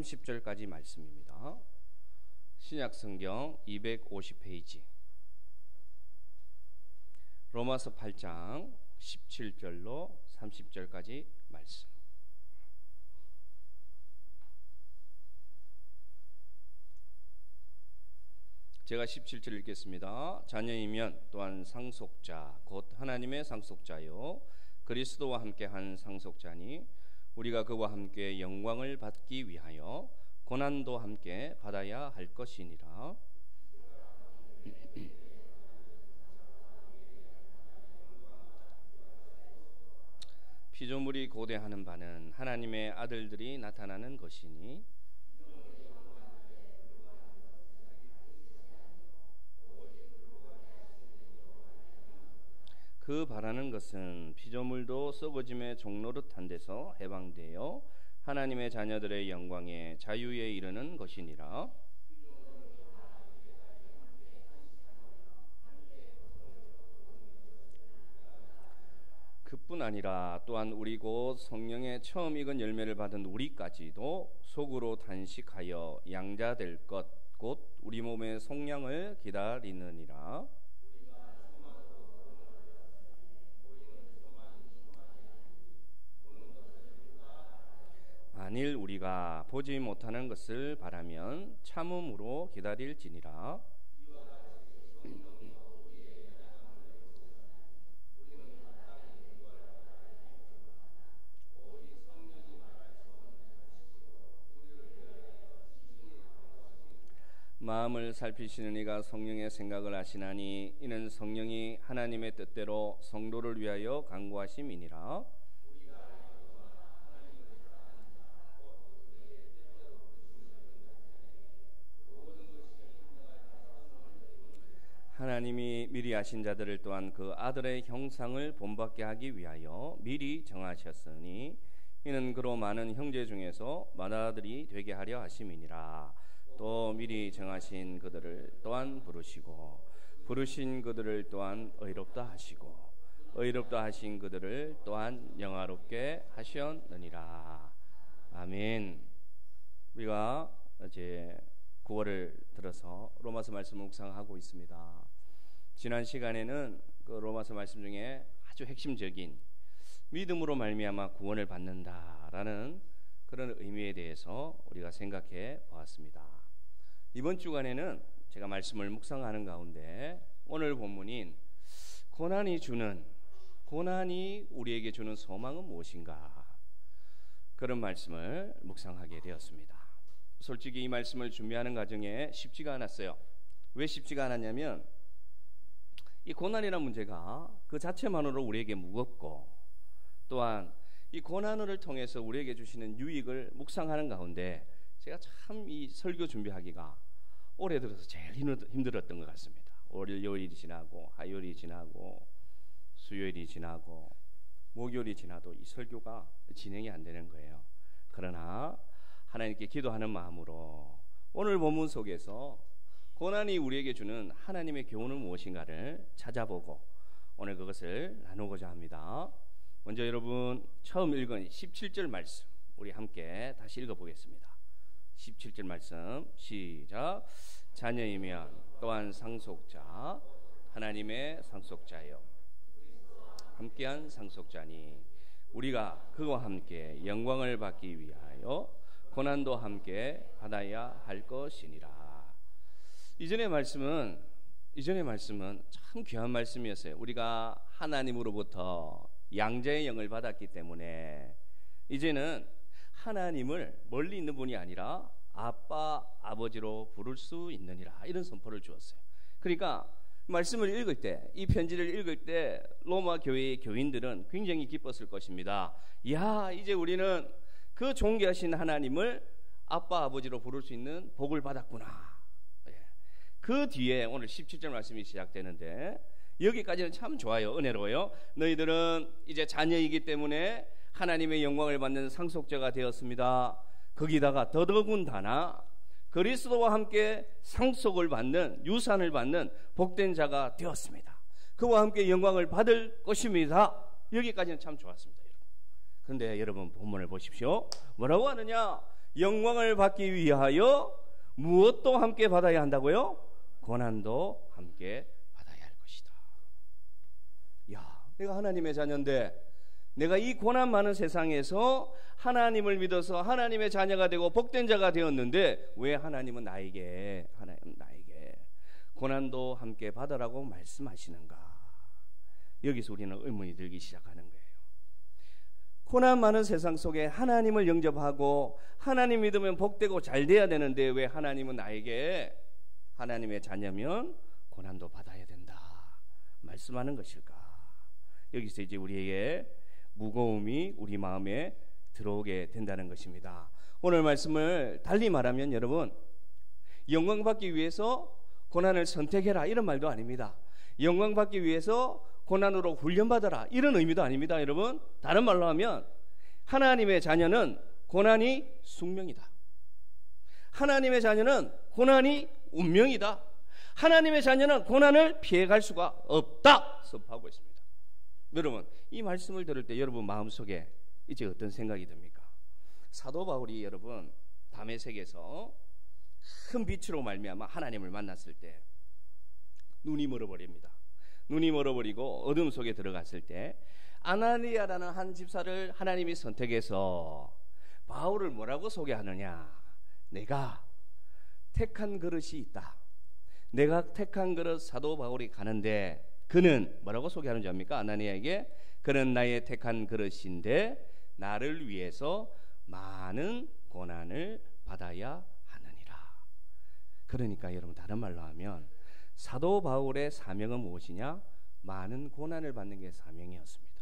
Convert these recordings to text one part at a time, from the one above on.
30절까지 말씀입니다. 신약성경 250페이지 로마서 8장 17절로 30절까지 말씀. 제가 17절 읽겠습니다. 자녀이면 또한 상속자 곧 하나님의 상속자요 그리스도와 함께한 상속자니 우리가 그와 함께 영광을 받기 위하여 고난도 함께 받아야 할 것이니라. 피조물이 고대하는 바는 하나님의 아들들이 나타나는 것이니 그 바라는 것은 피조물도 썩어짐의 종노릇한 데서 해방되어 하나님의 자녀들의 영광에 자유에 이르는 것이니라. 그뿐 아니라 또한 우리 곧 성령의 처음 익은 열매를 받은 우리까지도 속으로 단식하여 양자될 것 곧 우리 몸의 속량을 기다리느니라. 만일 우리가 보지 못하는 것을 바라면 참음으로 기다릴지니라. 마음을 살피시는 이가 성령의 생각을 아시나니 이는 성령이 하나님의 뜻대로 성도를 위하여 간구하심이니라. 하나님이 미리 아신 자들을 또한 그 아들의 형상을 본받게 하기 위하여 미리 정하셨으니 이는 그로 많은 형제 중에서 맏아들이 되게 하려 하심이니라. 또 미리 정하신 그들을 또한 부르시고 부르신 그들을 또한 의롭다 하시고 의롭다 하신 그들을 또한 영화롭게 하셨느니라. 아멘. 우리가 이제 9월을 들어서 로마서 말씀을 묵상하고 있습니다. 지난 시간에는 그 로마서 말씀 중에 아주 핵심적인 믿음으로 말미암아 구원을 받는다라는 그런 의미에 대해서 우리가 생각해 보았습니다. 이번 주간에는 제가 말씀을 묵상하는 가운데 오늘 본문인 고난이 우리에게 주는 소망은 무엇인가, 그런 말씀을 묵상하게 되었습니다. 솔직히 이 말씀을 준비하는 과정에 쉽지가 않았어요. 왜 쉽지가 않았냐면 이 고난이라는 문제가 그 자체만으로 우리에게 무겁고, 또한 이 고난을 통해서 우리에게 주시는 유익을 묵상하는 가운데 제가 참 이 설교 준비하기가 올해 들어서 제일 힘들었던 것 같습니다. 월요일이 지나고 화요일이 지나고 수요일이 지나고 목요일이 지나도 이 설교가 진행이 안 되는 거예요. 그러나 하나님께 기도하는 마음으로 오늘 본문 속에서 고난이 우리에게 주는 하나님의 교훈은 무엇인가를 찾아보고 오늘 그것을 나누고자 합니다. 먼저 여러분 처음 읽은 17절 말씀 우리 함께 다시 읽어보겠습니다. 17절 말씀 시작. 자녀이면 또한 상속자 하나님의 상속자요 함께한 상속자니 우리가 그와 함께 영광을 받기 위하여 고난도 함께 받아야 할 것이니라. 이전의 말씀은 참 귀한 말씀이었어요. 우리가 하나님으로부터 양자의 영을 받았기 때문에 이제는 하나님을 멀리 있는 분이 아니라 아빠, 아버지로 부를 수 있느니라, 이런 선포를 주었어요. 그러니까 말씀을 읽을 때, 이 편지를 읽을 때 로마 교회의 교인들은 굉장히 기뻤을 것입니다. 야, 이제 우리는 그 존귀하신 하나님을 아빠, 아버지로 부를 수 있는 복을 받았구나. 그 뒤에 오늘 17절 말씀이 시작되는데 여기까지는 참 좋아요. 은혜로워요. 너희들은 이제 자녀이기 때문에 하나님의 영광을 받는 상속자가 되었습니다. 거기다가 더더군다나 그리스도와 함께 상속을 받는, 유산을 받는 복된 자가 되었습니다. 그와 함께 영광을 받을 것입니다. 여기까지는 참 좋았습니다, 여러분. 그런데 여러분 본문을 보십시오. 뭐라고 하느냐? 영광을 받기 위하여 무엇도 함께 받아야 한다고요? 고난도 함께 받아야 할 것이다. 야, 내가 하나님의 자녀인데 내가 이 고난 많은 세상에서 하나님을 믿어서 하나님의 자녀가 되고 복된 자가 되었는데 왜 하나님은 나에게 고난도 함께 받으라고 말씀하시는가? 여기서 우리는 의문이 들기 시작하는 거예요. 고난 많은 세상 속에 하나님을 영접하고 하나님 믿으면 복되고 잘 돼야 되는데 왜 하나님은 나에게 하나님의 자녀면 고난도 받아야 된다 말씀하는 것일까? 여기서 이제 우리에게 무거움이 우리 마음에 들어오게 된다는 것입니다. 오늘 말씀을 달리 말하면 여러분, 영광받기 위해서 고난을 선택해라 이런 말도 아닙니다. 영광받기 위해서 고난으로 훈련받아라 이런 의미도 아닙니다. 여러분, 다른 말로 하면 하나님의 자녀는 고난이 숙명이다. 하나님의 자녀는 고난이 운명이다. 하나님의 자녀는 고난을 피해갈 수가 없다 선포하고 있습니다. 여러분, 이 말씀을 들을 때 여러분 마음속에 이제 어떤 생각이 듭니까? 사도 바울이 여러분 다메섹에서 큰 빛으로 말미암아 하나님을 만났을 때 눈이 멀어버립니다. 눈이 멀어버리고 어둠 속에 들어갔을 때 아나니아라는 한 집사를 하나님이 선택해서 바울을 뭐라고 소개하느냐? 내가 택한 그릇이 있다. 내가 택한 그릇 사도 바울이 가는데 그는 뭐라고 소개하는 줄 압니까? 아나니아에게 그는 나의 택한 그릇인데 나를 위해서 많은 고난을 받아야 하느니라. 그러니까 여러분, 다른 말로 하면 사도 바울의 사명은 무엇이냐? 많은 고난을 받는 게 사명이었습니다.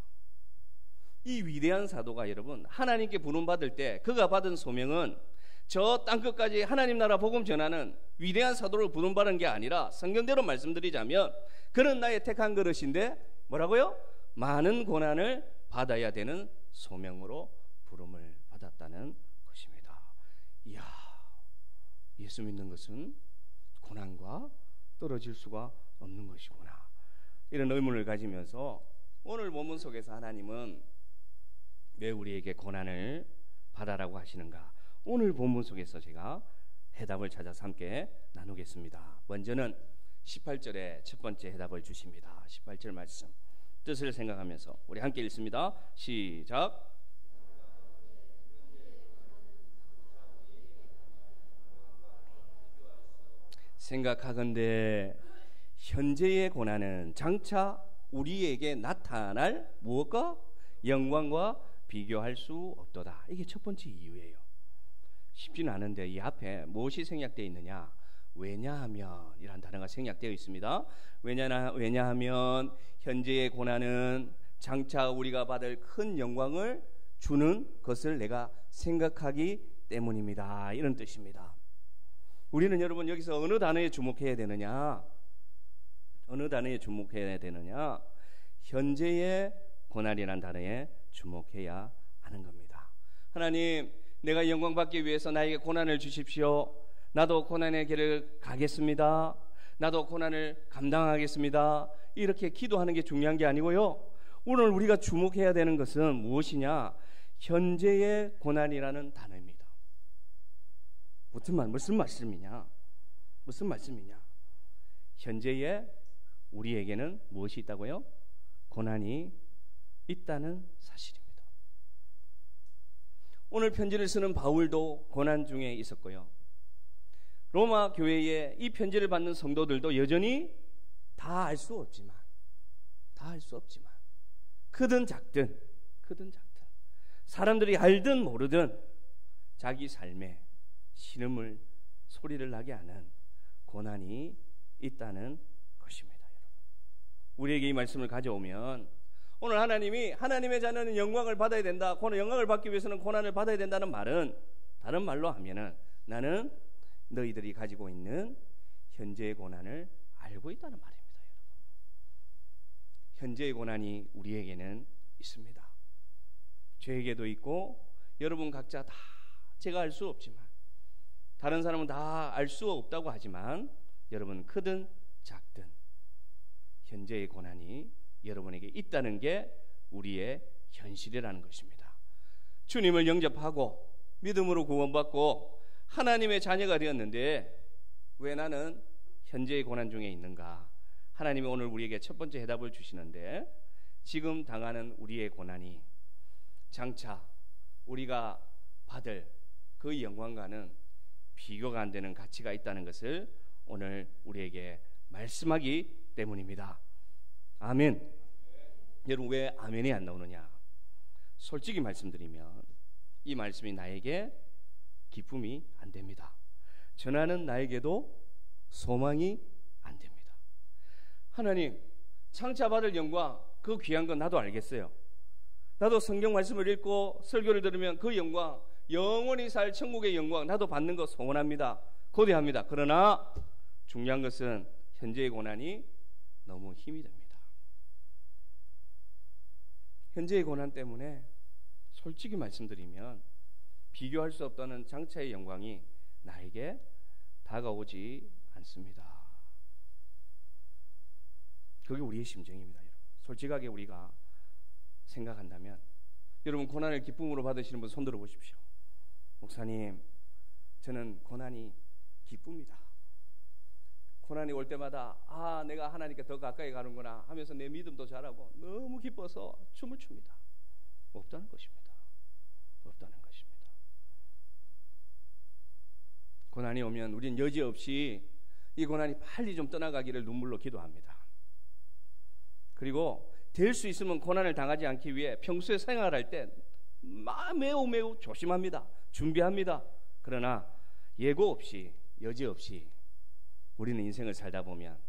이 위대한 사도가 여러분 하나님께 부름받을 때 그가 받은 소명은 저 땅끝까지 하나님 나라 복음 전하는 위대한 사도를 부름받은 게 아니라 성경대로 말씀드리자면 그는 나의 택한 그릇인데 뭐라고요? 많은 고난을 받아야 되는 소명으로 부름을 받았다는 것입니다. 이야, 예수 믿는 것은 고난과 떨어질 수가 없는 것이구나. 이런 의문을 가지면서 오늘 본문 속에서 하나님은 왜 우리에게 고난을 받아라고 하시는가? 오늘 본문 속에서 제가 해답을 찾아서 함께 나누겠습니다. 먼저는 18절에 첫 번째 해답을 주십니다. 18절 말씀 뜻을 생각하면서 우리 함께 읽습니다. 시작. 생각하건대 현재의 고난은 장차 우리에게 나타날 무엇과 영광과 비교할 수 없도다. 이게 첫 번째 이유예요. 쉽지는 않은데 이 앞에 무엇이 생략되어 있느냐? 왜냐하면 이란 단어가 생략되어 있습니다. 왜냐하면 현재의 고난은 장차 우리가 받을 큰 영광을 주는 것을 내가 생각하기 때문입니다. 이런 뜻입니다. 우리는 여러분 여기서 어느 단어에 주목해야 되느냐? 어느 단어에 주목해야 되느냐? 현재의 고난이라는 단어에 주목해야 하는 겁니다. 하나님, 내가 영광 받기 위해서 나에게 고난을 주십시오. 나도 고난의 길을 가겠습니다. 나도 고난을 감당하겠습니다. 이렇게 기도하는 게 중요한 게 아니고요. 오늘 우리가 주목해야 되는 것은 무엇이냐? 현재의 고난이라는 단어입니다. 무슨 말씀이냐? 무슨 말씀이냐? 현재의 우리에게는 무엇이 있다고요? 고난이 있다는 사실입니다. 오늘 편지를 쓰는 바울도 고난 중에 있었고요. 로마 교회에 이 편지를 받는 성도들도 여전히 다 알 수 없지만 크든 작든 사람들이 알든 모르든 자기 삶에 신음을 소리를 나게 하는 고난이 있다는 것입니다. 여러분, 우리에게 이 말씀을 가져오면 오늘 하나님이 하나님의 자녀는 영광을 받아야 된다, 영광을 받기 위해서는 고난을 받아야 된다는 말은 다른 말로 하면은 나는 너희들이 가지고 있는 현재의 고난을 알고 있다는 말입니다. 여러분, 현재의 고난이 우리에게는 있습니다. 저에게도 있고 여러분 각자 다 제가 알 수 없지만 다른 사람은 다 알 수 없다고 하지만 여러분 크든 작든 현재의 고난이 여러분에게 있다는 게 우리의 현실이라는 것입니다. 주님을 영접하고 믿음으로 구원받고 하나님의 자녀가 되었는데 왜 나는 현재의 고난 중에 있는가? 하나님이 오늘 우리에게 첫 번째 해답을 주시는데, 지금 당하는 우리의 고난이 장차 우리가 받을 그 영광과는 비교가 안 되는 가치가 있다는 것을 오늘 우리에게 말씀하기 때문입니다. 아멘. 여러분, 왜 아멘이 안 나오느냐? 솔직히 말씀드리면 이 말씀이 나에게 기쁨이 안 됩니다. 전하는 나에게도 소망이 안 됩니다. 하나님, 장차 받을 영광, 그 귀한 건 나도 알겠어요. 나도 성경 말씀을 읽고 설교를 들으면 그 영광, 영원히 살 천국의 영광 나도 받는 거 소원합니다. 고대합니다. 그러나 중요한 것은 현재의 고난이 너무 힘이 듭니다. 현재의 고난 때문에 솔직히 말씀드리면 비교할 수 없다는 장차의 영광이 나에게 다가오지 않습니다. 그게 우리의 심정입니다. 여러분, 솔직하게 우리가 생각한다면, 여러분 고난을 기쁨으로 받으시는 분 손 들어 보십시오. 목사님, 저는 고난이 기쁩니다. 고난이 올 때마다 내가 하나님께 더 가까이 가는구나 하면서 내 믿음도 자라고 너무 기뻐서 춤을 춥니다. 없다는 것입니다. 없다는 것입니다. 고난이 오면 우리는 여지없이 이 고난이 빨리 좀 떠나가기를 눈물로 기도합니다. 그리고 될 수 있으면 고난을 당하지 않기 위해 평소에 생활할 때 매우 조심합니다. 준비합니다. 그러나 예고 없이, 여지 없이 우리는 인생을 살다 보면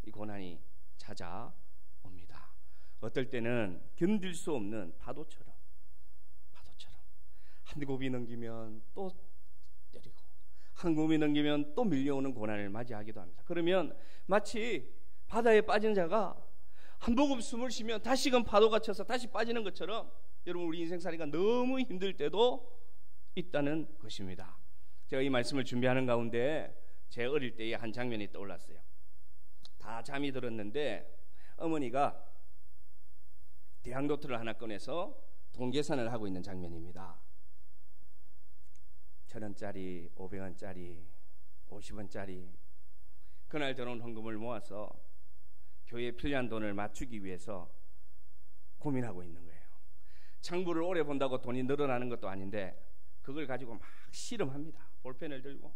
이 고난이 찾아옵니다. 어떨 때는 견딜 수 없는 파도처럼 한 곱이 넘기면 또 때리고, 한 곱이 넘기면 또 밀려오는 고난을 맞이하기도 합니다. 그러면 마치 바다에 빠진 자가 한 모금 숨을 쉬면 다시금 파도가 쳐서 다시 빠지는 것처럼, 여러분 우리 인생살이가 너무 힘들 때도 있다는 것입니다. 제가 이 말씀을 준비하는 가운데 제 어릴 때의 한 장면이 떠올랐어요. 다 잠이 들었는데 어머니가 대학노트를 하나 꺼내서 돈 계산을 하고 있는 장면입니다. 1,000원짜리, 500원짜리, 50원짜리 그날 들어온 헌금을 모아서 교회에 필요한 돈을 맞추기 위해서 고민하고 있는 거예요. 장부를 오래 본다고 돈이 늘어나는 것도 아닌데 그걸 가지고 막 씨름합니다. 볼펜을 들고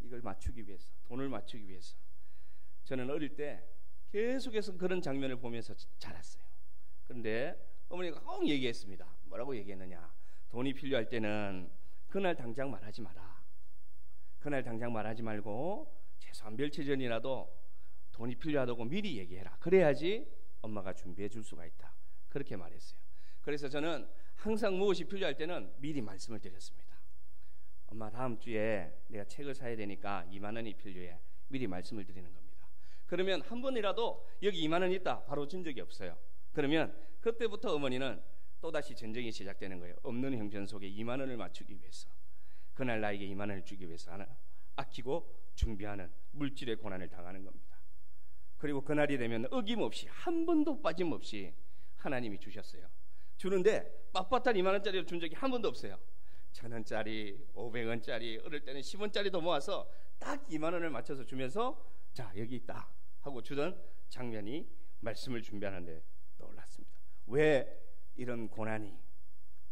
이걸 맞추기 위해서, 돈을 맞추기 위해서. 저는 어릴 때 계속해서 그런 장면을 보면서 자랐어요. 그런데 어머니가 꼭 얘기했습니다. 뭐라고 얘기했느냐? 돈이 필요할 때는 그날 당장 말하지 마라. 그날 당장 말하지 말고 최소한 며칠 전이라도 돈이 필요하다고 미리 얘기해라. 그래야지 엄마가 준비해 줄 수가 있다. 그렇게 말했어요. 그래서 저는 항상 무엇이 필요할 때는 미리 말씀을 드렸습니다. 엄마, 다음 주에 내가 책을 사야 되니까 2만 원이 필요해. 미리 말씀을 드리는 겁니다. 그러면 한 번이라도 여기 2만 원 있다 바로 준 적이 없어요. 그러면 그때부터 어머니는 또다시 전쟁이 시작되는 거예요. 없는 형편 속에 2만 원을 맞추기 위해서, 그날 나에게 2만 원을 주기 위해서 하나 아끼고 준비하는 물질의 고난을 당하는 겁니다. 그리고 그날이 되면 어김없이 한 번도 빠짐없이 하나님이 주셨어요. 주는데 빳빳한 2만 원짜리를 준 적이 한 번도 없어요. 1,000원짜리, 500원짜리, 어릴 때는 10원짜리도 모아서 딱 2만 원을 맞춰서 주면서 자, 여기 있다 하고 주던 장면이 말씀을 준비하는데 떠올랐습니다. 왜 이런 고난이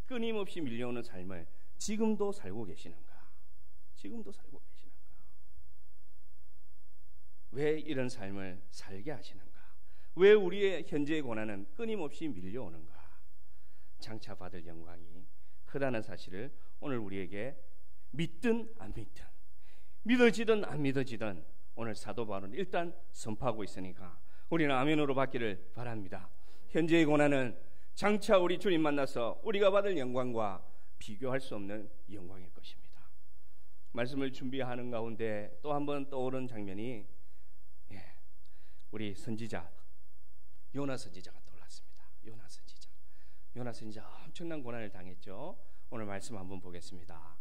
끊임없이 밀려오는 삶을 지금도 살고 계시는가? 지금도 살고 계시는가? 왜 이런 삶을 살게 하시는가? 왜 우리의 현재의 고난은 끊임없이 밀려오는가? 장차 받을 영광이 크다는 사실을 오늘 우리에게 믿든 안 믿든, 믿어지든 안 믿어지든 오늘 사도 바울은 일단 선포하고 있으니까 우리는 아멘으로 받기를 바랍니다. 현재의 고난은 장차 우리 주님 만나서 우리가 받을 영광과 비교할 수 없는 영광일 것입니다. 말씀을 준비하는 가운데 또 한 번 떠오른 장면이 우리 선지자 요나 선지자가 떠올랐습니다. 요나 선지자 엄청난 고난을 당했죠. 오늘 말씀 한번 보겠습니다.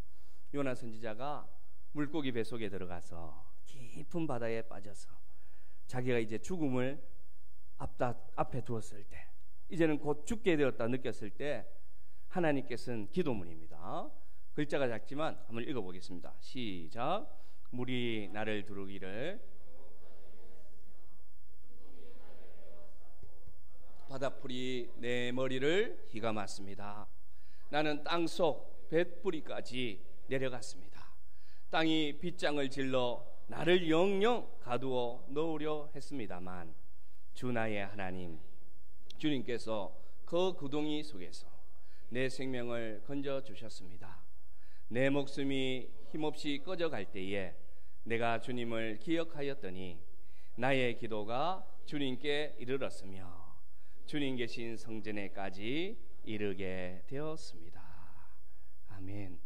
요나 선지자가 물고기 뱃속에 들어가서 깊은 바다에 빠져서 자기가 이제 죽음을 앞에 두었을 때, 이제는 곧 죽게 되었다 느꼈을 때 하나님께서는 기도문입니다. 글자가 작지만 한번 읽어보겠습니다. 시작. 물이 나를 두르기를 바닷불이 내 머리를 휘감았습니다. 나는 땅속 뱃뿌리까지 내려갔습니다. 땅이 빗장을 질러 나를 영영 가두어 놓으려 했습니다만 주 나의 하나님 주님께서 그 구덩이 속에서 내 생명을 건져주셨습니다. 내 목숨이 힘없이 꺼져갈 때에 내가 주님을 기억하였더니 나의 기도가 주님께 이르렀으며 주님 계신 성전에까지 이르게 되었습니다. 아멘.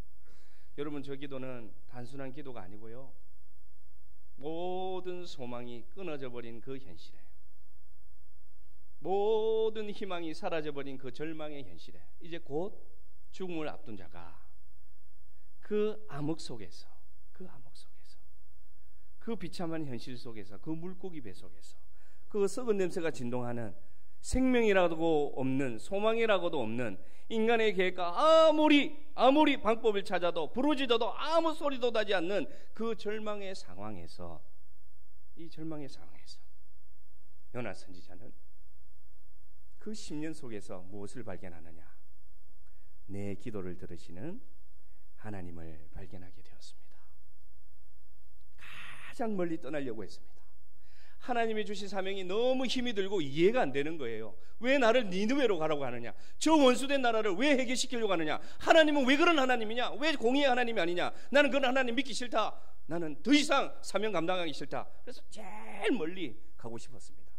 여러분, 저 기도는 단순한 기도가 아니고요, 모든 소망이 끊어져 버린 그 현실에, 모든 희망이 사라져 버린 그 절망의 현실에 이제 곧 죽음을 앞둔 자가 그 암흑 속에서, 그 비참한 현실 속에서, 그 물고기 배 속에서, 그 썩은 냄새가 진동하는 생명이라고 없는, 소망이라고도 없는 인간의 계획과 아무리 방법을 찾아도 부르짖어도 아무 소리도 나지 않는 그 절망의 상황에서, 이 절망의 상황에서 요나 선지자는 그 10년 속에서 무엇을 발견하느냐? 내 기도를 들으시는 하나님을 발견하게 되었습니다. 가장 멀리 떠나려고 했습니다. 하나님이 주신 사명이 너무 힘이 들고 이해가 안 되는 거예요. 왜 나를 니느웨로 가라고 하느냐? 저 원수된 나라를 왜 해결시키려고 하느냐? 하나님은 왜 그런 하나님이냐? 왜 공의의 하나님이 아니냐? 나는 그런 하나님 믿기 싫다. 나는 더 이상 사명 감당하기 싫다. 그래서 제일 멀리 가고 싶었습니다.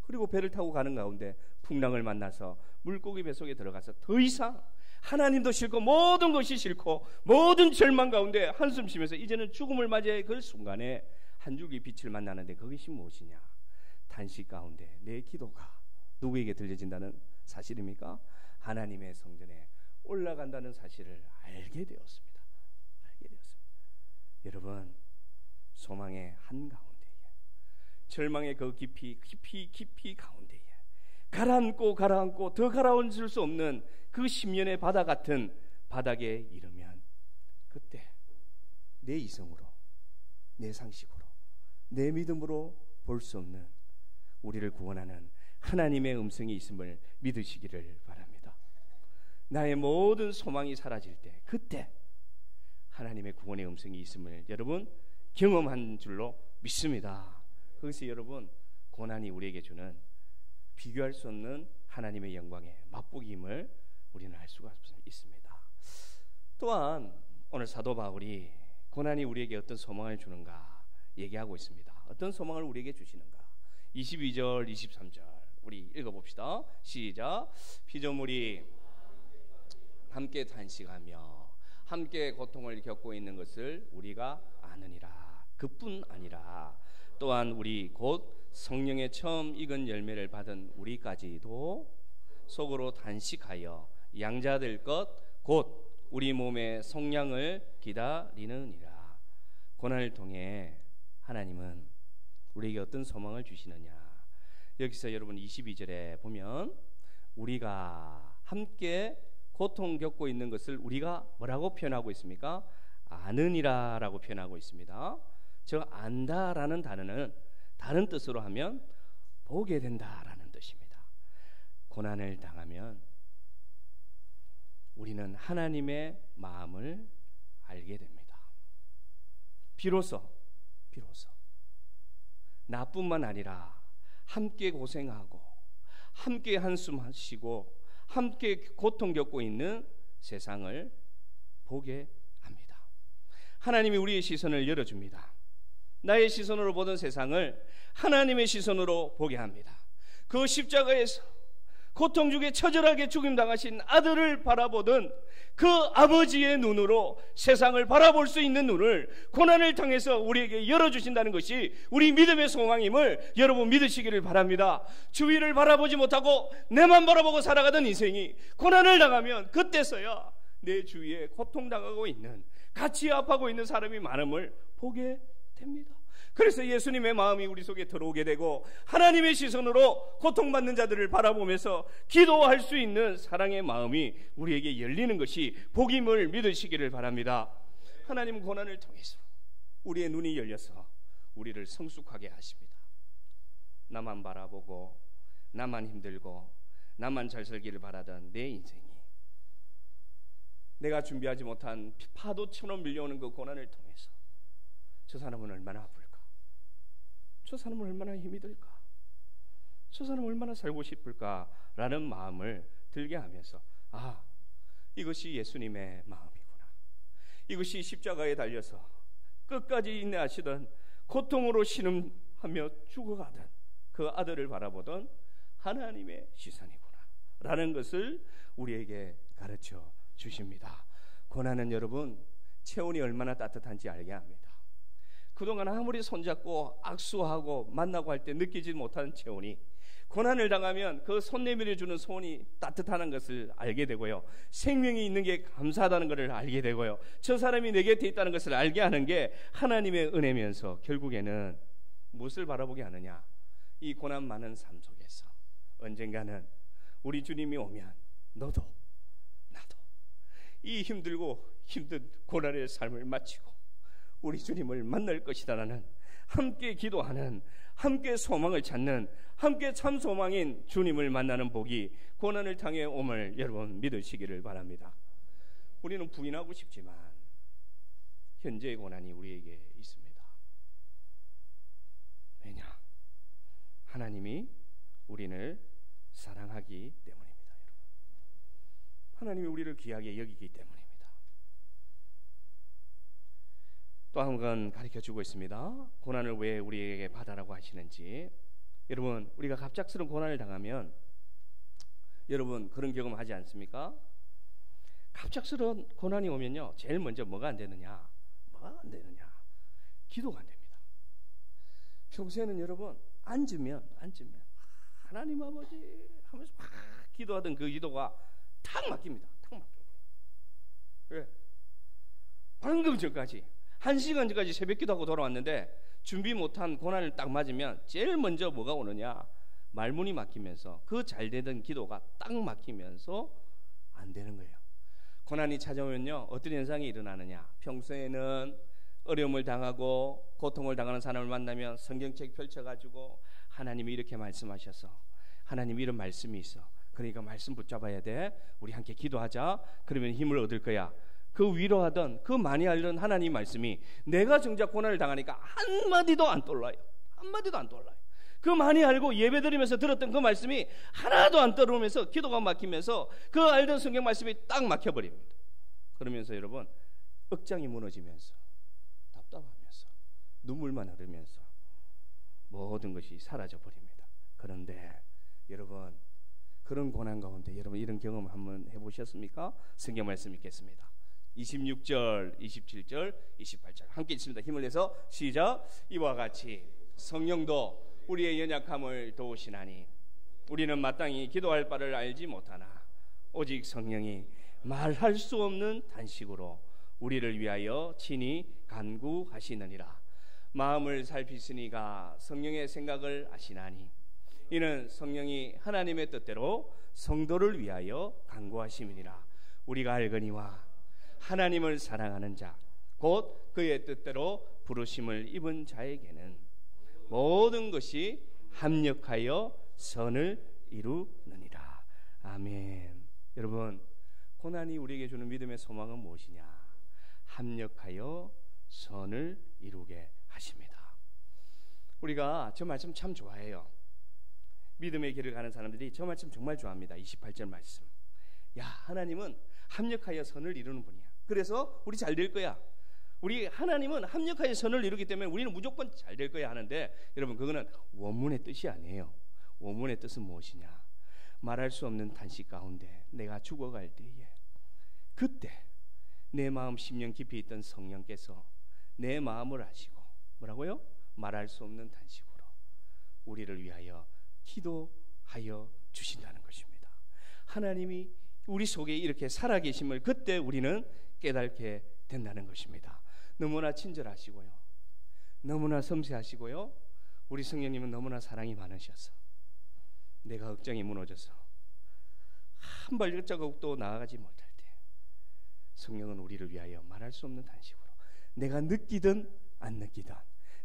그리고 배를 타고 가는 가운데 풍랑을 만나서 물고기 배 속에 들어가서 더 이상 하나님도 싫고 모든 것이 싫고 모든 절망 가운데 한숨 쉬면서 이제는 죽음을 맞이할 그 순간에 한 줄기 빛을 만나는데 그것이 무엇이냐? 단식 가운데 내 기도가 누구에게 들려진다는 사실입니까? 하나님의 성전에 올라간다는 사실을 알게 되었습니다. 여러분, 소망의 한가운데에, 절망의 그 깊이 가운데에 가라앉고 더 가라앉을 수 없는 그 10년의 바다 같은 바닥에 이르면 그때 내 이성으로, 내 상식으로, 내 믿음으로 볼 수 없는 우리를 구원하는 하나님의 음성이 있음을 믿으시기를 바랍니다. 나의 모든 소망이 사라질 때 그때 하나님의 구원의 음성이 있음을 여러분 경험한 줄로 믿습니다. 그것이 여러분 고난이 우리에게 주는 비교할 수 없는 하나님의 영광의 맛보기임을 우리는 알 수가 있습니다. 또한 오늘 사도 바울이 고난이 우리에게 어떤 소망을 주는가 얘기하고 있습니다. 어떤 소망을 우리에게 주시는가? 22절 23절 우리 읽어봅시다. 시작. 피조물이 함께 탄식하며 함께 고통을 겪고 있는 것을 우리가 아느니라. 그뿐 아니라 또한 우리 곧 성령의 처음 익은 열매를 받은 우리까지도 속으로 단식하여 양자될 것 곧 우리 몸의 속량을 기다리느니라. 고난을 통해 하나님은 우리에게 어떤 소망을 주시느냐? 여기서 여러분 22절에 보면 우리가 함께 고통 겪고 있는 것을 우리가 뭐라고 표현하고 있습니까? 아느니라 라고 표현하고 있습니다. 저 안다라는 단어는 다른 뜻으로 하면 보게 된다라는 뜻입니다. 고난을 당하면 우리는 하나님의 마음을 알게 됩니다. 비로소 나뿐만 아니라 함께 고생하고 함께 한숨 쉬고 함께 고통 겪고 있는 세상을 보게 합니다. 하나님이 우리의 시선을 열어줍니다. 나의 시선으로 보던 세상을 하나님의 시선으로 보게 합니다. 그 십자가에서 고통 중에 처절하게 죽임당하신 아들을 바라보던 그 아버지의 눈으로 세상을 바라볼 수 있는 눈을 고난을 통해서 우리에게 열어주신다는 것이 우리 믿음의 소망임을 여러분 믿으시기를 바랍니다. 주위를 바라보지 못하고 내만 바라보고 살아가던 인생이 고난을 당하면 그때서야 내 주위에 고통당하고 있는, 같이 아파하고 있는 사람이 많음을 보게 됩니다. 그래서 예수님의 마음이 우리 속에 들어오게 되고 하나님의 시선으로 고통받는 자들을 바라보면서 기도할 수 있는 사랑의 마음이 우리에게 열리는 것이 복임을 믿으시기를 바랍니다. 하나님은 고난을 통해서 우리의 눈이 열려서 우리를 성숙하게 하십니다. 나만 바라보고 나만 힘들고 나만 잘 살기를 바라던 내 인생이 내가 준비하지 못한 파도처럼 밀려오는 그 고난을 통해서 저 사람은 얼마나 아플까? 저 사람은 얼마나 힘이 들까? 저 사람은 얼마나 살고 싶을까? 라는 마음을 들게 하면서 이것이 예수님의 마음이구나. 이것이 십자가에 달려서 끝까지 인내하시던 고통으로 신음하며 죽어가던 그 아들을 바라보던 하나님의 시선이구나 라는 것을 우리에게 가르쳐 주십니다. 고난은 여러분 체온이 얼마나 따뜻한지 알게 합니다. 그동안 아무리 손잡고 악수하고 만나고 할 때 느끼지 못한 체온이 고난을 당하면 그 손 내밀어 주는 손이 따뜻하다는 것을 알게 되고요, 생명이 있는 게 감사하다는 것을 알게 되고요, 저 사람이 내 곁에 있다는 것을 알게 하는 게 하나님의 은혜면서 결국에는 무엇을 바라보게 하느냐, 이 고난 많은 삶 속에서 언젠가는 우리 주님이 오면 너도 나도 이 힘들고 힘든 고난의 삶을 마치고 우리 주님을 만날 것이다라는 함께 기도하는, 함께 소망을 찾는, 함께 참 소망인 주님을 만나는 복이 고난을 당해 옴을 여러분 믿으시기를 바랍니다. 우리는 부인하고 싶지만 현재의 고난이 우리에게 있습니다. 왜냐? 하나님이 우리를 사랑하기 때문입니다. 여러분, 하나님이 우리를 귀하게 여기기 때문입니다. 또 한 건 가르쳐주고 있습니다. 고난을 왜 우리에게 받아라고 하시는지. 여러분, 우리가 갑작스러운 고난을 당하면 여러분 그런 경험 하지 않습니까? 갑작스러운 고난이 오면요, 제일 먼저 뭐가 안 되느냐? 기도가 안 됩니다. 평소에는 여러분 앉으면 하나님 아버지 하면서 막 기도하던 그 기도가 탁 막힙니다. 탁 막혀요. 왜? 방금 전까지 1시간 전까지 새벽 기도하고 돌아왔는데 준비 못한 고난을 딱 맞으면 제일 먼저 뭐가 오느냐? 말문이 막히면서 그 잘 되던 기도가 딱 막히면서 안 되는 거예요. 고난이 찾아오면요, 어떤 현상이 일어나느냐? 평소에는 어려움을 당하고 고통을 당하는 사람을 만나면 성경책 펼쳐가지고 하나님이 이렇게 말씀하셔서, 하나님이 이런 말씀이 있어, 그러니까 말씀 붙잡아야 돼, 우리 함께 기도하자, 그러면 힘을 얻을 거야. 그 위로하던 그 많이 알던 하나님 말씀이 내가 정작 고난을 당하니까 한마디도 안 떠올라요. 그 많이 알고 예배드리면서 들었던 그 말씀이 하나도 안 떠오르면서 기도가 막히면서 그 알던 성경 말씀이 딱 막혀버립니다. 그러면서 여러분 억장이 무너지면서 답답하면서 눈물만 흐르면서 모든 것이 사라져버립니다. 그런데 여러분, 그런 고난 가운데 여러분 이런 경험 한번 해보셨습니까? 성경 말씀 읽겠습니다. 26절, 27절, 28절 함께 읽습니다. 힘을 내서 시작. 이와 같이 성령도 우리의 연약함을 도우시나니 우리는 마땅히 기도할 바를 알지 못하나 오직 성령이 말할 수 없는 탄식으로 우리를 위하여 친히 간구하시느니라. 마음을 살피시니가 성령의 생각을 아시나니 이는 성령이 하나님의 뜻대로 성도를 위하여 간구하심이니라. 우리가 알거니와 하나님을 사랑하는 자 곧 그의 뜻대로 부르심을 입은 자에게는 모든 것이 합력하여 선을 이루느니라. 아멘. 여러분, 고난이 우리에게 주는 믿음의 소망은 무엇이냐? 합력하여 선을 이루게 하십니다. 우리가 저 말씀 참 좋아해요. 믿음의 길을 가는 사람들이 저 말씀 정말 좋아합니다. 28절 말씀. 야, 하나님은 합력하여 선을 이루는 분이야. 그래서 우리 잘 될 거야. 우리 하나님은 합력하여 선을 이루기 때문에 우리는 무조건 잘 될 거야 하는데, 여러분 그거는 원문의 뜻이 아니에요. 원문의 뜻은 무엇이냐? 말할 수 없는 탄식 가운데 내가 죽어갈 때에 그때 내 마음 심령 깊이 있던 성령께서 내 마음을 아시고 뭐라고요? 말할 수 없는 탄식으로 우리를 위하여 기도하여 주신다는 것입니다. 하나님이 우리 속에 이렇게 살아계심을 그때 우리는 깨닫게 된다는 것입니다. 너무나 친절하시고요, 너무나 섬세하시고요, 우리 성령님은 너무나 사랑이 많으셔서 내가 걱정이 무너져서 한 발자국도 나아가지 못할 때 성령은 우리를 위하여 말할 수 없는 단식으로, 내가 느끼든 안 느끼든,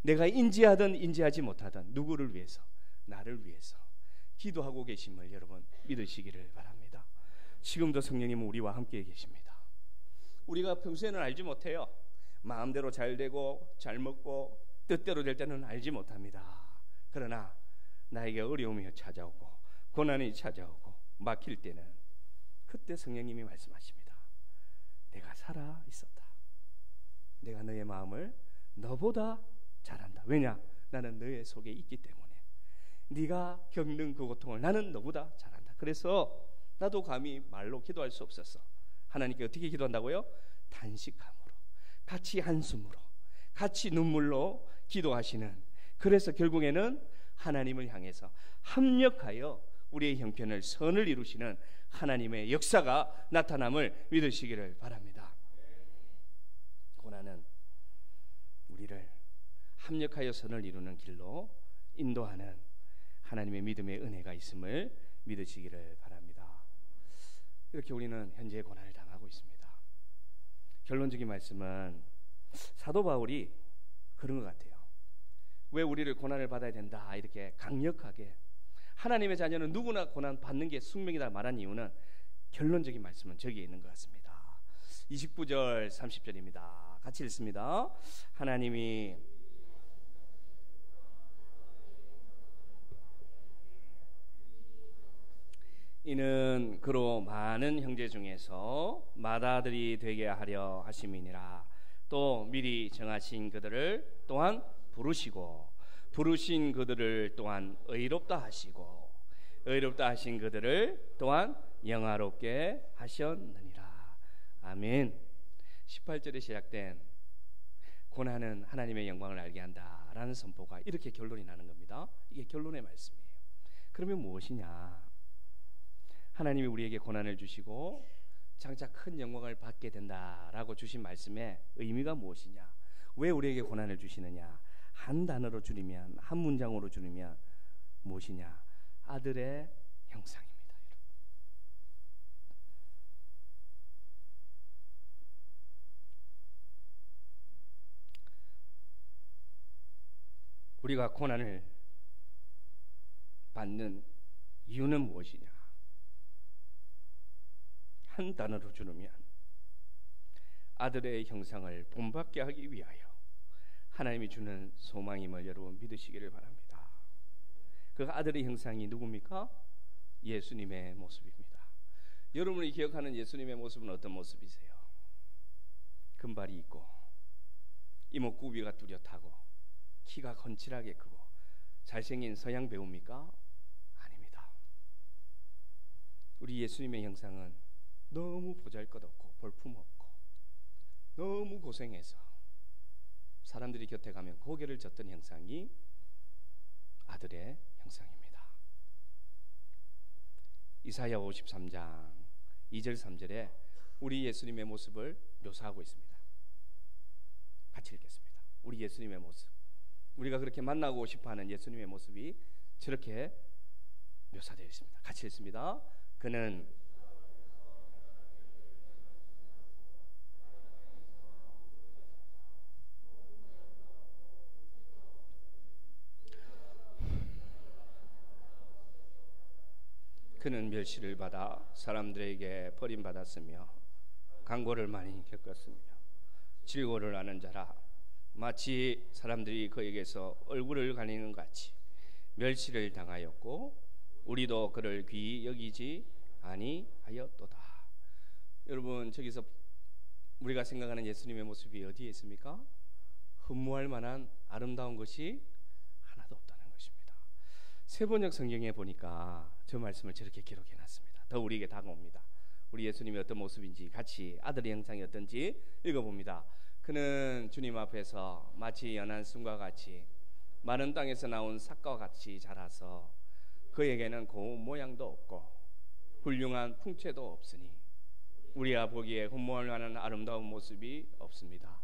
내가 인지하든 인지하지 못하든 누구를 위해서, 나를 위해서 기도하고 계심을 여러분 믿으시기를 바랍니다. 지금도 성령님은 우리와 함께 계십니다. 우리가 평소에는 알지 못해요. 마음대로 잘 되고 잘 먹고 뜻대로 될 때는 알지 못합니다. 그러나 나에게 어려움이 찾아오고 고난이 찾아오고 막힐 때는 그때 성령님이 말씀하십니다. 내가 살아 있었다. 내가 너의 마음을 너보다 잘 안다. 왜냐? 나는 너의 속에 있기 때문에. 네가 겪는 그 고통을 나는 너보다 잘 안다. 그래서 나도 감히 말로 기도할 수 없었어. 하나님께 어떻게 기도한다고요? 단식함으로, 같이 한숨으로, 같이 눈물로 기도하시는, 그래서 결국에는 하나님을 향해서 합력하여 우리의 형편을, 선을 이루시는 하나님의 역사가 나타남을 믿으시기를 바랍니다. 고난은 우리를 합력하여 선을 이루는 길로 인도하는 하나님의 믿음의 은혜가 있음을 믿으시기를 바랍니다. 이렇게 우리는 현재 고난을 당하고 있습니다. 결론적인 말씀은 사도 바울이 그런 것 같아요. 왜 우리를 고난을 받아야 된다 이렇게 강력하게, 하나님의 자녀는 누구나 고난 받는 게 숙명이다 말한 이유는, 결론적인 말씀은 저기에 있는 것 같습니다. 29절 30절입니다. 같이 읽습니다. 하나님이 이는 그로 많은 형제 중에서 맏아들이 되게 하려 하심이니라. 또 미리 정하신 그들을 또한 부르시고, 부르신 그들을 또한 의롭다 하시고, 의롭다 하신 그들을 또한 영화롭게 하셨느니라. 아멘. 18절에 시작된 고난은 하나님의 영광을 알게 한다라는 선포가 이렇게 결론이 나는 겁니다. 이게 결론의 말씀이에요. 그러면 무엇이냐? 하나님이 우리에게 고난을 주시고 장차 큰 영광을 받게 된다라고 주신 말씀의 의미가 무엇이냐? 왜 우리에게 고난을 주시느냐? 한 단어로 줄이면, 한 문장으로 줄이면 무엇이냐? 아들의 형상입니다. 여러분. 우리가 고난을 받는 이유는 무엇이냐? 한 단어로 줄이면 아들의 형상을 본받게 하기 위하여 하나님이 주는 소망임을 여러분 믿으시기를 바랍니다. 그 아들의 형상이 누굽니까? 예수님의 모습입니다. 여러분이 기억하는 예수님의 모습은 어떤 모습이세요? 금발이 있고 이목구비가 뚜렷하고 키가 건칠하게 크고 잘생긴 서양 배우입니까? 아닙니다. 우리 예수님의 형상은 너무 보잘것없고 볼품없고 너무 고생해서 사람들이 곁에 가면 고개를 젓던 형상이 아들의 형상입니다. 이사야 53장 2절 3절에 우리 예수님의 모습을 묘사하고 있습니다. 같이 읽겠습니다. 우리 예수님의 모습, 우리가 그렇게 만나고 싶어하는 예수님의 모습이 저렇게 묘사되어 있습니다. 같이 읽습니다. 그는 멸시를 받아 사람들에게 버림받았으며 강고를 많이 겪었으며 질고를 하는 자라. 마치 사람들이 그에게서 얼굴을 가리는 같이 멸시를 당하였고 우리도 그를 귀히 여기지 아니하였도다. 여러분, 저기서 우리가 생각하는 예수님의 모습이 어디에 있습니까? 흠모할 만한 아름다운 것이 하나도 없다는 것입니다. 세번역 성경에 보니까 저 말씀을 저렇게 기록해 놨습니다. 더 우리에게 다가옵니다. 우리 예수님이 어떤 모습인지, 같이 아들의 형상이 어떤지 읽어봅니다. 그는 주님 앞에서 마치 연한 순과 같이 마른 땅에서 나온 삭과 같이 자라서 그에게는 고운 모양도 없고 훌륭한 풍채도 없으니 우리가 보기에 흠모할 만한 아름다운 모습이 없습니다.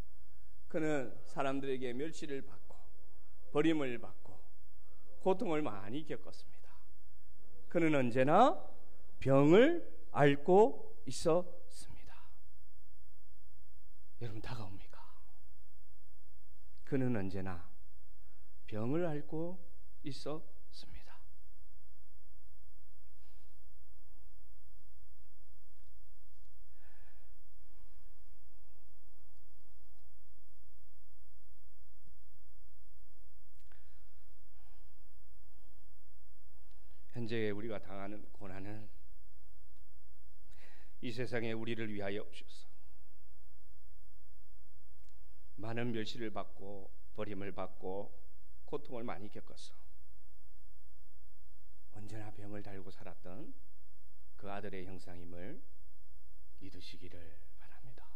그는 사람들에게 멸시를 받고 버림을 받고 고통을 많이 겪었습니다. 그는 언제나 병을 앓고 있었습니다. 여러분 다가옵니까? 그는 언제나 병을 앓고 있었습니다. 현재 우리가 당하는 고난은 이 세상에 우리를 위하여 오셔서 많은 멸시를 받고 버림을 받고 고통을 많이 겪어서 언제나 병을 달고 살았던 그 아들의 형상임을 믿으시기를 바랍니다.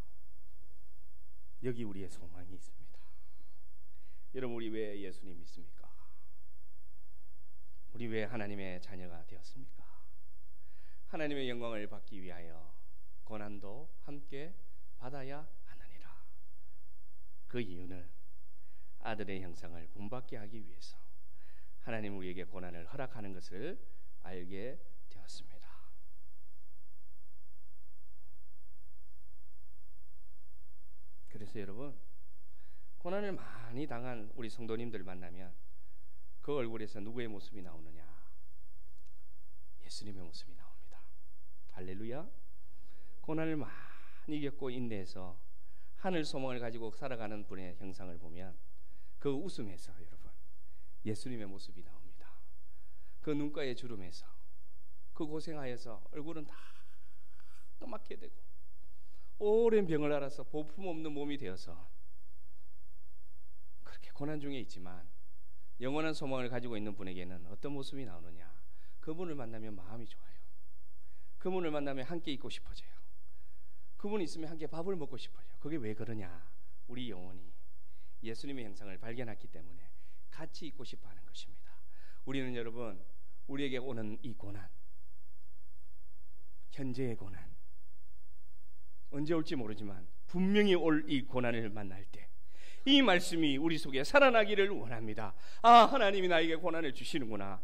여기 우리의 소망이 있습니다. 여러분 우리 왜 예수님 믿습니까? 우리 왜 하나님의 자녀가 되었습니까? 하나님의 영광을 받기 위하여 고난도 함께 받아야 하느니라. 그 이유는 아들의 형상을 본받게 하기 위해서 하나님 우리에게 고난을 허락하는 것을 알게 되었습니다. 그래서 여러분 고난을 많이 당한 우리 성도님들 만나면 그 얼굴에서 누구의 모습이 나오느냐? 예수님의 모습이 나옵니다. 할렐루야. 고난을 많이 겪고 인내해서 하늘 소망을 가지고 살아가는 분의 형상을 보면 그 웃음에서 여러분 예수님의 모습이 나옵니다. 그 눈가의 주름에서 그 고생하여서 얼굴은 다 까맣게 되고 오랜 병을 앓아서 볼품없는 몸이 되어서 그렇게 고난 중에 있지만 영원한 소망을 가지고 있는 분에게는 어떤 모습이 나오느냐? 그분을 만나면 마음이 좋아요. 그분을 만나면 함께 있고 싶어져요. 그분이 있으면 함께 밥을 먹고 싶어요. 그게 왜 그러냐? 우리 영혼이 예수님의 형상을 발견했기 때문에 같이 있고 싶어하는 것입니다. 우리는 여러분 우리에게 오는 이 고난, 현재의 고난, 언제 올지 모르지만 분명히 올 이 고난을 만날 때 이 말씀이 우리 속에 살아나기를 원합니다. 아, 하나님이 나에게 고난을 주시는구나.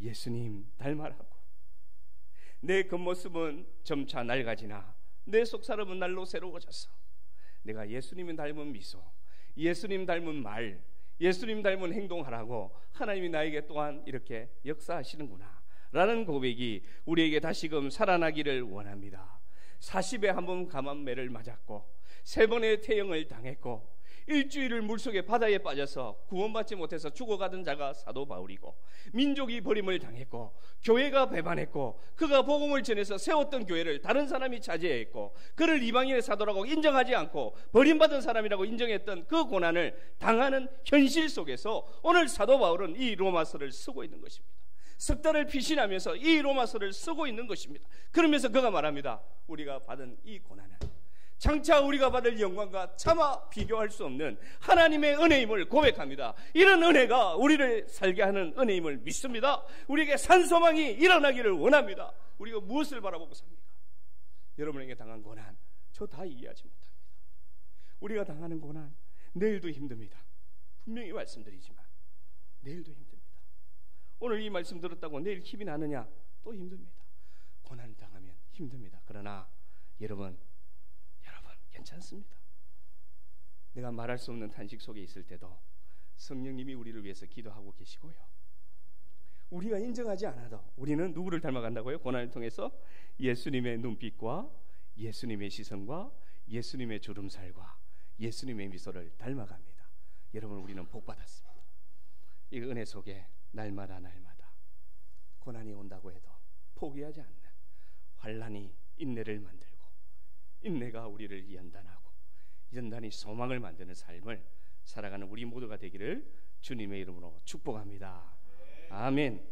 예수님 닮아라고. 내 겉모습은 점차 낡아지나 내 속사람은 날로 새로워져서 내가 예수님을 닮은 미소, 예수님 닮은 말, 예수님 닮은 행동하라고 하나님이 나에게 또한 이렇게 역사하시는구나 라는 고백이 우리에게 다시금 살아나기를 원합니다. 40에 한 번 감암매를 맞았고 3번의 태형을 당했고 일주일을 물속에 바다에 빠져서 구원받지 못해서 죽어가던 자가 사도 바울이고 민족이 버림을 당했고 교회가 배반했고 그가 복음을 전해서 세웠던 교회를 다른 사람이 차지했고 그를 이방인의 사도라고 인정하지 않고 버림받은 사람이라고 인정했던 그 고난을 당하는 현실 속에서 오늘 사도 바울은 이 로마서를 쓰고 있는 것입니다. 석 달을 피신하면서 이 로마서를 쓰고 있는 것입니다. 그러면서 그가 말합니다. 우리가 받은 이 고난은 장차 우리가 받을 영광과 차마 비교할 수 없는 하나님의 은혜임을 고백합니다. 이런 은혜가 우리를 살게 하는 은혜임을 믿습니다. 우리에게 산소망이 일어나기를 원합니다. 우리가 무엇을 바라보고 삽니까? 여러분에게 당한 고난 저 다 이해하지 못합니다. 우리가 당하는 고난 내일도 힘듭니다. 분명히 말씀드리지만 내일도 힘듭니다. 오늘 이 말씀 들었다고 내일 힘이 나느냐? 또 힘듭니다. 고난을 당하면 힘듭니다. 그러나 여러분 괜찮습니다. 내가 말할 수 없는 탄식 속에 있을 때도 성령님이 우리를 위해서 기도하고 계시고요. 우리가 인정하지 않아도 우리는 누구를 닮아간다고요? 고난을 통해서 예수님의 눈빛과 예수님의 시선과 예수님의 주름살과 예수님의 미소를 닮아갑니다. 여러분 우리는 복받았습니다. 이 은혜 속에 날마다 고난이 온다고 해도 포기하지 않는 환난이 인내를 만들고 인내가 우리를 연단하고 연단이 소망을 만드는 삶을 살아가는 우리 모두가 되기를 주님의 이름으로 축복합니다. 아멘.